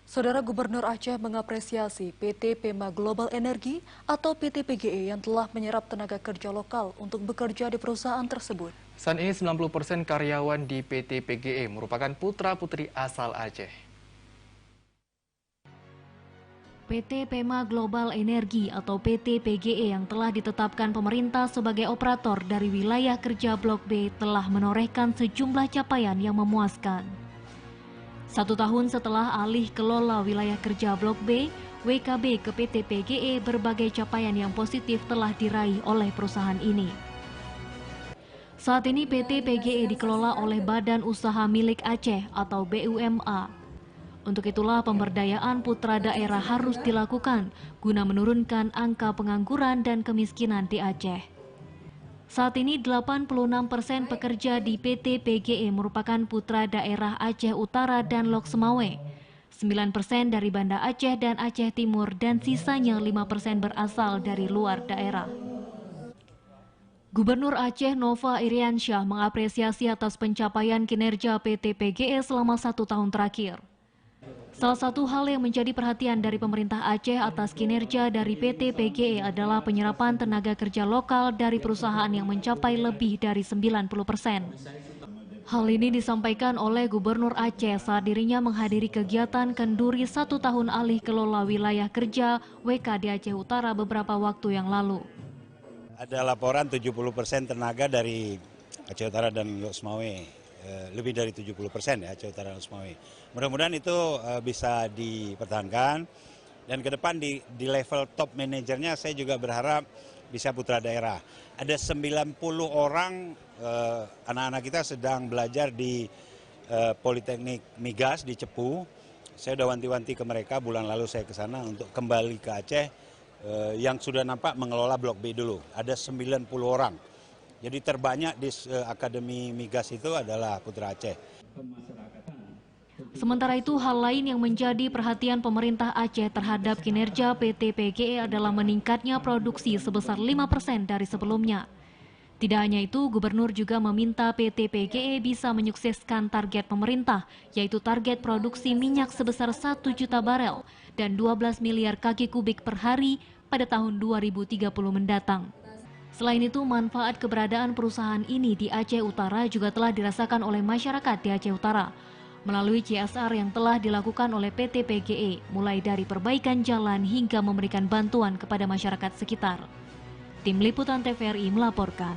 Saudara Gubernur Aceh mengapresiasi PT Pema Global Energy atau PT PGE yang telah menyerap tenaga kerja lokal untuk bekerja di perusahaan tersebut. Saat ini 90% karyawan di PT PGE merupakan putra-putri asal Aceh. PT Pema Global Energy atau PT PGE yang telah ditetapkan pemerintah sebagai operator dari wilayah kerja Blok B telah menorehkan sejumlah capaian yang memuaskan. 1 tahun setelah alih kelola wilayah kerja Blok B, WKB ke PT PGE, berbagai capaian yang positif telah diraih oleh perusahaan ini. Saat ini PT PGE dikelola oleh Badan Usaha Milik Aceh atau BUMA. Untuk itulah pemberdayaan putra daerah harus dilakukan guna menurunkan angka pengangguran dan kemiskinan di Aceh. Saat ini 86% pekerja di PT PGE merupakan putra daerah Aceh Utara dan Lok Semawe, 9% dari Banda Aceh dan Aceh Timur, dan sisanya 5% berasal dari luar daerah. Gubernur Aceh Nova Iriansyah mengapresiasi atas pencapaian kinerja PT PGE selama 1 tahun terakhir. Salah satu hal yang menjadi perhatian dari pemerintah Aceh atas kinerja dari PT PGE adalah penyerapan tenaga kerja lokal dari perusahaan yang mencapai lebih dari 90%. Hal ini disampaikan oleh Gubernur Aceh saat dirinya menghadiri kegiatan kenduri 1 tahun alih kelola wilayah kerja WK di Aceh Utara beberapa waktu yang lalu. Ada laporan 70% tenaga dari Aceh Utara dan Lok Semawe. Lebih dari 70% ya Aceh Utara dan Semawe. Mudah-mudahan itu bisa dipertahankan, dan ke depan di level top manajernya saya juga berharap bisa putra daerah. Ada 90 orang anak-anak kita sedang belajar di Politeknik Migas di Cepu. Saya udah wanti-wanti ke mereka, bulan lalu saya ke sana untuk kembali ke Aceh yang sudah nampak mengelola Blok B dulu. Ada 90 orang. Jadi terbanyak di Akademi Migas itu adalah putra Aceh. Sementara itu, hal lain yang menjadi perhatian pemerintah Aceh terhadap kinerja PT PGE adalah meningkatnya produksi sebesar 5% dari sebelumnya. Tidak hanya itu, Gubernur juga meminta PT PGE bisa menyukseskan target pemerintah, yaitu target produksi minyak sebesar 1 juta barel dan 12 miliar kaki kubik per hari pada tahun 2030 mendatang. Selain itu, manfaat keberadaan perusahaan ini di Aceh Utara juga telah dirasakan oleh masyarakat di Aceh Utara melalui CSR yang telah dilakukan oleh PT PGE, mulai dari perbaikan jalan hingga memberikan bantuan kepada masyarakat sekitar. Tim Liputan TVRI melaporkan.